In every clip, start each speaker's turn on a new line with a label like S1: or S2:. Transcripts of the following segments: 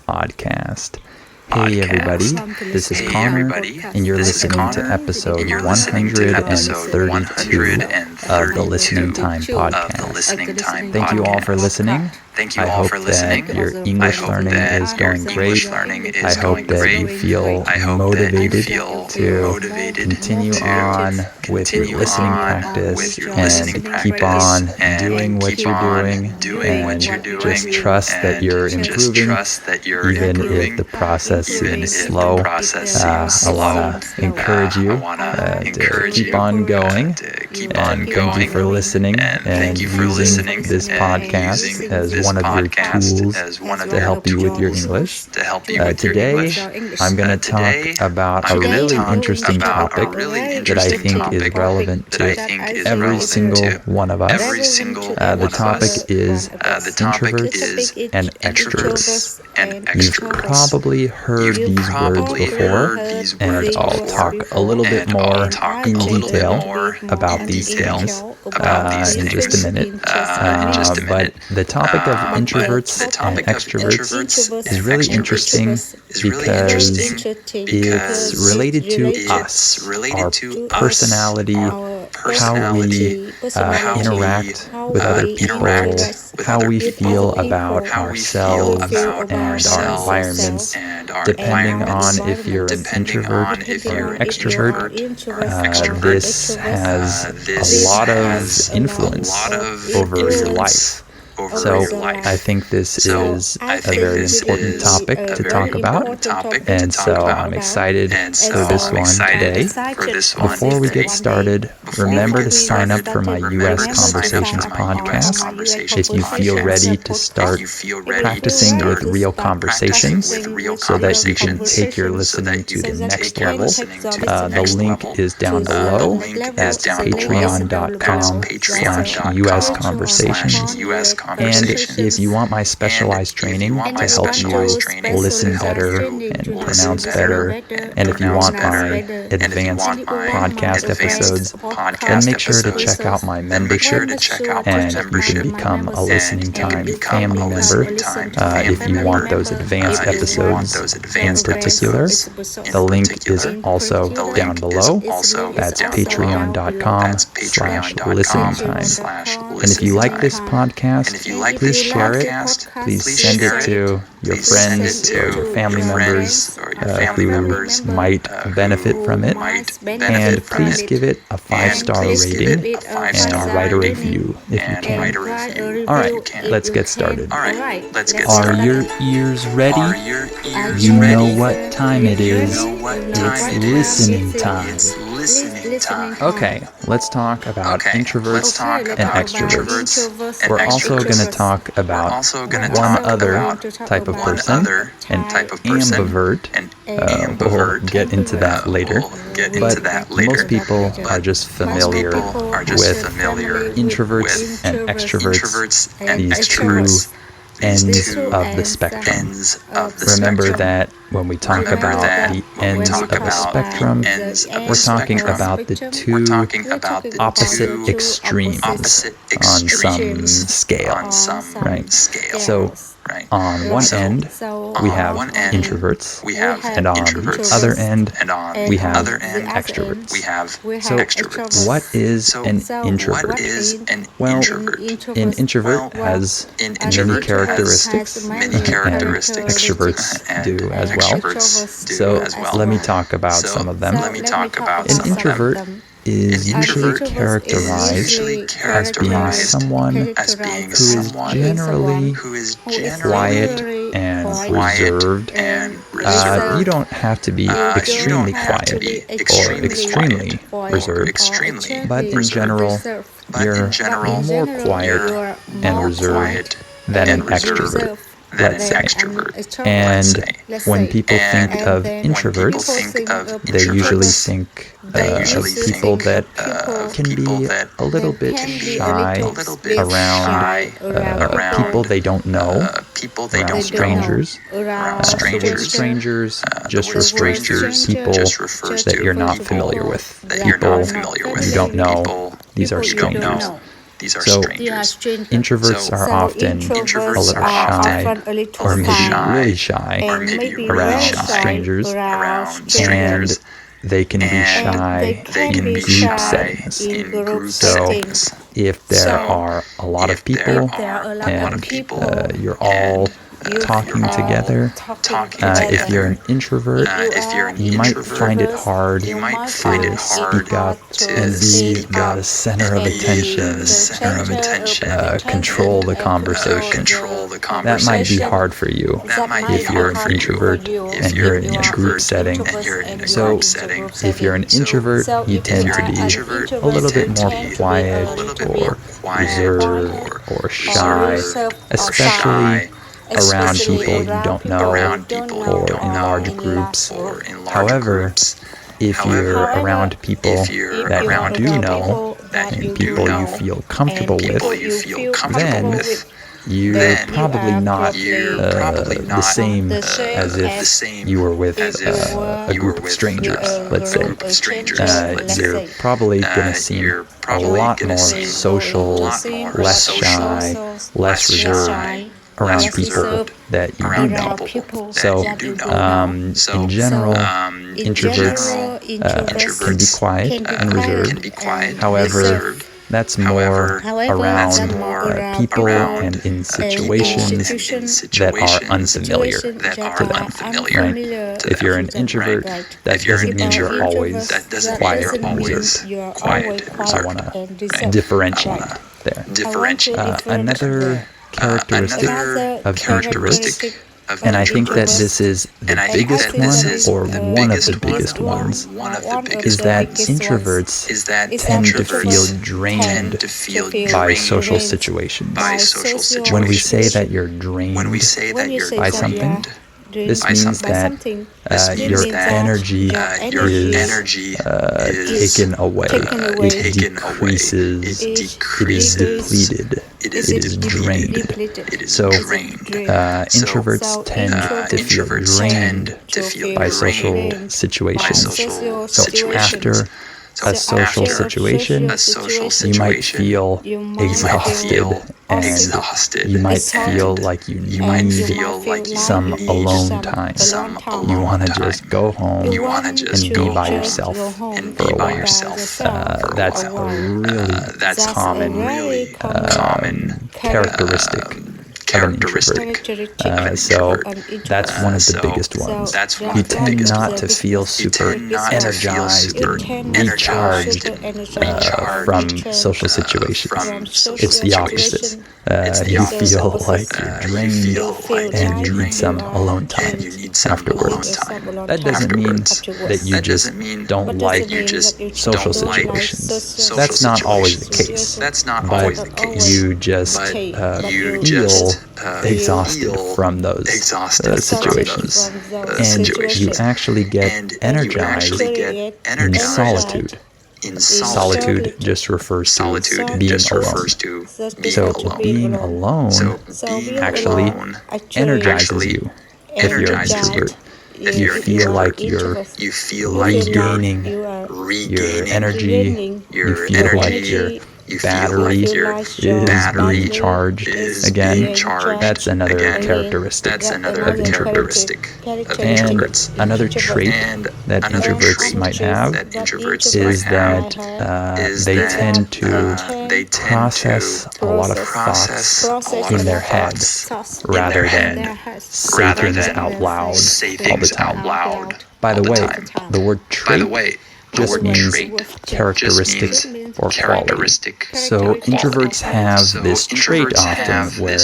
S1: Podcast. Hey everybody, this is Connor, and you're listening to episode 132 of the Listening Time Podcast. Thank you all for listening. I hope that your English learning is going great. I hope that you feel motivated to continue on with your listening practice and keep on doing what you're doing and just trust that you're improving even if the process seems slow. I want to encourage you to keep on going, and thank you for listening and using this podcast as one of your tools to help you with your English. Today, I'm going to talk about a really interesting topic that I think is relevant to every single one of us. The topic is introverts and extroverts. You've probably heard these words before, and I'll talk a little bit more in detail about these things in just a minute. But the topic of introverts and extroverts is really interesting because it's related to us, our personality, how we interact with other people, how we feel about ourselves and our environments, depending on if you're an introvert or extrovert. This has a lot of influence over your life. So I think this is a very important topic to talk about, and so I'm excited for this one today. Before we get started, remember to sign up for my U.S. Conversations podcast if you feel ready to start practicing with real conversations so that you can take your listening to the next level. The link is down below at patreon.com/US Conversations. And if you want my specialized training to help you listen better and pronounce better, and if you want my advanced podcast episodes, then make sure to check out my membership, and you can become a Listening Time family member if you want those advanced episodes in particular. The link is also down below. That's patreon.com/listening time. And if you like this podcast, please share it. Please send it to your friends or your family members who might benefit from it. And please give it a 5-star rating and write a review if you can. All right, let's get started. Are your ears ready? You know what time it is. It's listening time. Okay, let's talk about introverts and extroverts. We're also going to talk about one other type of person, an ambivert. We'll get into that later. But most people are just familiar with introverts and extroverts, these two ends of the spectrum. Remember that when we talk about the ends of the spectrum, we're talking about the two opposite extremes on some scale, right? So on one end, we have introverts, and on the other end, we have extroverts. So what is an introvert? Well, an introvert has many characteristics, and extroverts do as well. So let me talk about some of them. An introvert is usually characterized as being someone who is generally quiet and reserved. You don't have to be extremely quiet or extremely reserved, but in general, you're more quiet and reserved than an extrovert, let's say. And when people think of introverts, they usually think of people that can be a little bit shy around people they don't know, around strangers. The word strangers just refers to people that you're not familiar with, people you don't know. These are strangers. So introverts are often a little shy, or maybe really shy around strangers, and they can be shy in group settings. So if there are a lot of people and you're all talking together, if you're an introvert, you might find it hard to speak up and be the center of attention and control the conversation. That might be hard for you if you're an introvert and you're in a group setting. So if you're an introvert, you tend to be a little bit more quiet or reserved or shy, especially around people you don't know or in large groups. However, if you're around people that you do know and people you feel comfortable with, then you're probably not the same as if you were with a group of strangers, let's say. You're probably going to seem a lot more social, less shy, less reserved around people that you do know. So, in general, introverts can be quiet and reserved. However, that's more around people and in situations that are unfamiliar to them. Right? If you're an introvert, that doesn't mean you're always quiet and reserved. I want to differentiate there. Another characteristic of introverts, and I think that this is the biggest one, or one of the biggest ones, is that introverts tend to feel drained by social situations. When we say that you're drained by something, this means that your energy is taken away. It decreases. It is depleted. It is drained. So introverts tend to feel drained by social situations. So after a social situation, you might feel exhausted, and you might feel like you need some alone time. You want to just go home and be by yourself for a while. That's a really common characteristic of an introvert. So that's one of the biggest ones. You tend not to feel super energized and recharged from social situations. It's the opposite. You feel like you're drained and you need some alone time afterwards. That doesn't mean that you just don't like social situations. That's not always the case. But you just feel exhausted from those situations, and you actually get energized in solitude. Solitude just refers to being alone. So being alone actually energizes you if you're an introvert. You feel like you're regaining your energy. You feel like your battery is being charged again. That's another characteristic of introverts. And another trait that introverts might have is that they tend to process a lot of thoughts in their head rather than say things out loud all the time. By the way, the word trait just means characteristic or quality. So introverts have this trait often where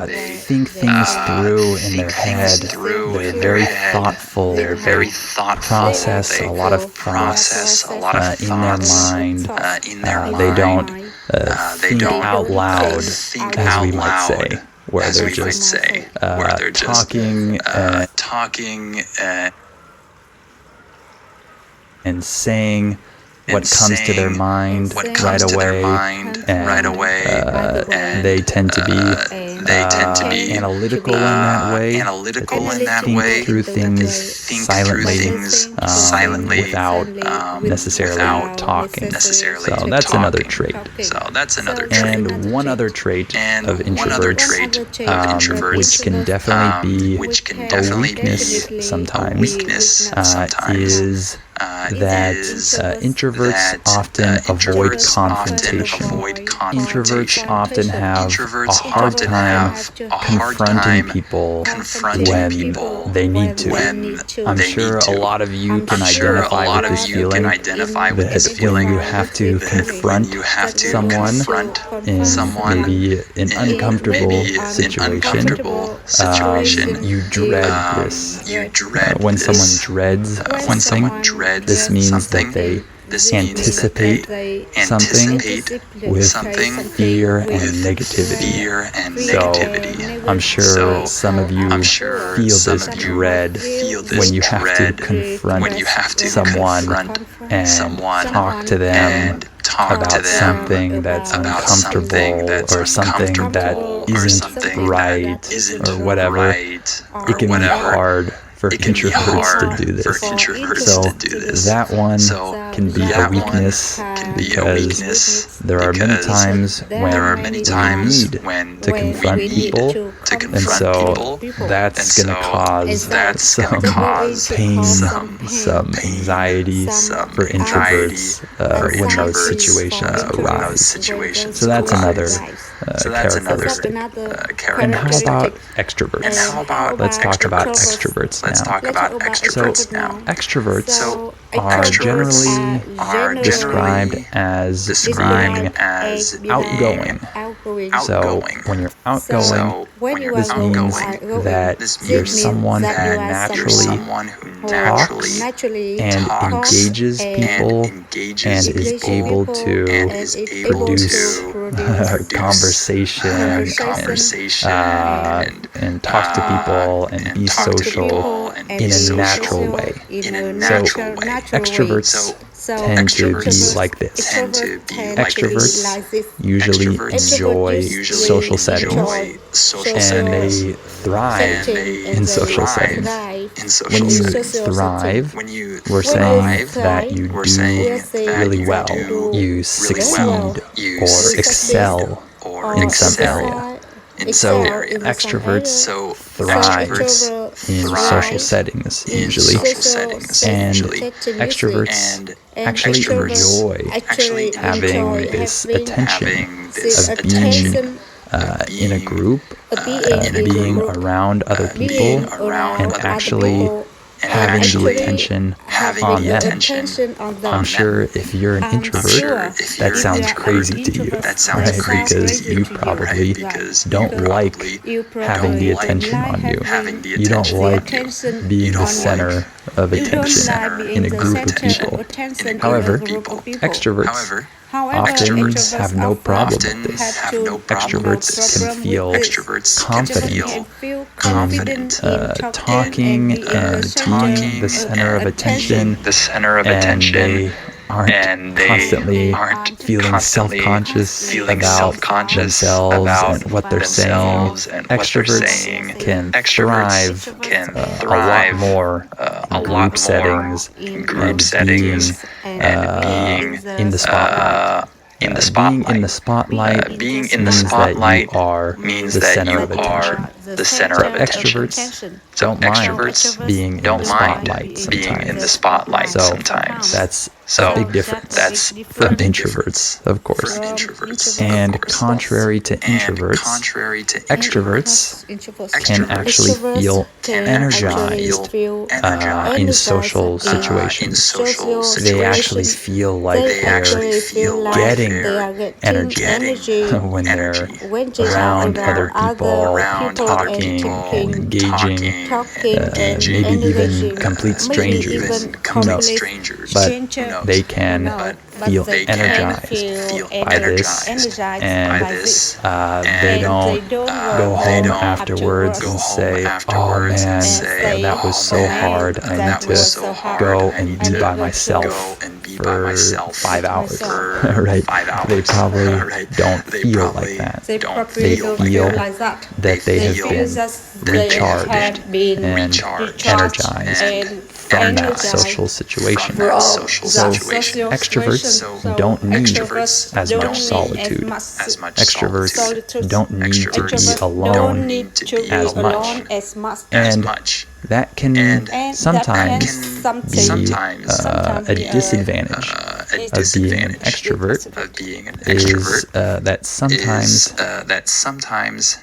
S1: they think things through in their head. They're very thoughtful. Process a lot of thoughts in their mind. They don't think out loud, as we might say, where they're just talking and saying what comes to their mind right away, and they tend to be analytical in that way, that think through things silently, without necessarily talking. So that's another trait. And one other trait of introverts, which can definitely be a weakness sometimes, is that introverts often avoid confrontation. Introverts often have a hard time confronting people when they need to. I'm sure a lot of you can identify with this feeling that when you have to confront someone in maybe an uncomfortable situation, you dread this. When someone dreads something, this means that they anticipate something with fear and negativity. So I'm sure some of you feel this dread when you have to confront someone and talk to them about something that's uncomfortable or something that isn't right or whatever. It can be hard for introverts to do this. So that one can be a weakness because there are many times when we need to confront people, and so that's going to cause some pain, some anxiety for introverts when those situations arise. So that's another characteristic. And how about extroverts? Let's talk about extroverts now. So extroverts are generally described as being outgoing. So when you're outgoing, this means that you're someone who naturally talks and engages people and is able to produce conversation and talk to people and be social in a natural way. So extroverts tend to be like this. Extroverts usually enjoy social settings and they thrive in social settings. When you thrive, we're saying that you do really well. You succeed or excel in some area. So extroverts thrive in social settings usually, and extroverts actually enjoy having this attention of being in a group, being around other people, and actually having the attention on them. I'm sure if you're an introvert, that sounds crazy to you, right? Because you probably don't like having the attention on you. You don't like being the center of attention in a group of people. However, extroverts often have no problem with this. Extroverts can feel confident in talking and being the center of attention, and they aren't constantly feeling self-conscious about themselves and what they're saying. Extroverts can thrive a lot more in group settings and being in the spotlight. Being in the spotlight means that you are the center of attention. So extroverts don't mind being in the spotlight sometimes. So that's a big difference from introverts, of course. And contrary to introverts, extroverts can actually feel energized in social situations. They actually feel like they're getting energy when they're around other people, talking, engaging, maybe even complete strangers. Who knows? But they can feel energized by this, and they don't go home afterwards and say, oh man, that was so hard, I need to go and be by myself for 5 hours, right? They probably don't feel like that. They feel that they have been recharged and energized from that social situation. So extroverts don't need as much solitude. Extroverts don't need to be alone as much. And that can sometimes be a disadvantage of being an extrovert, is that sometimes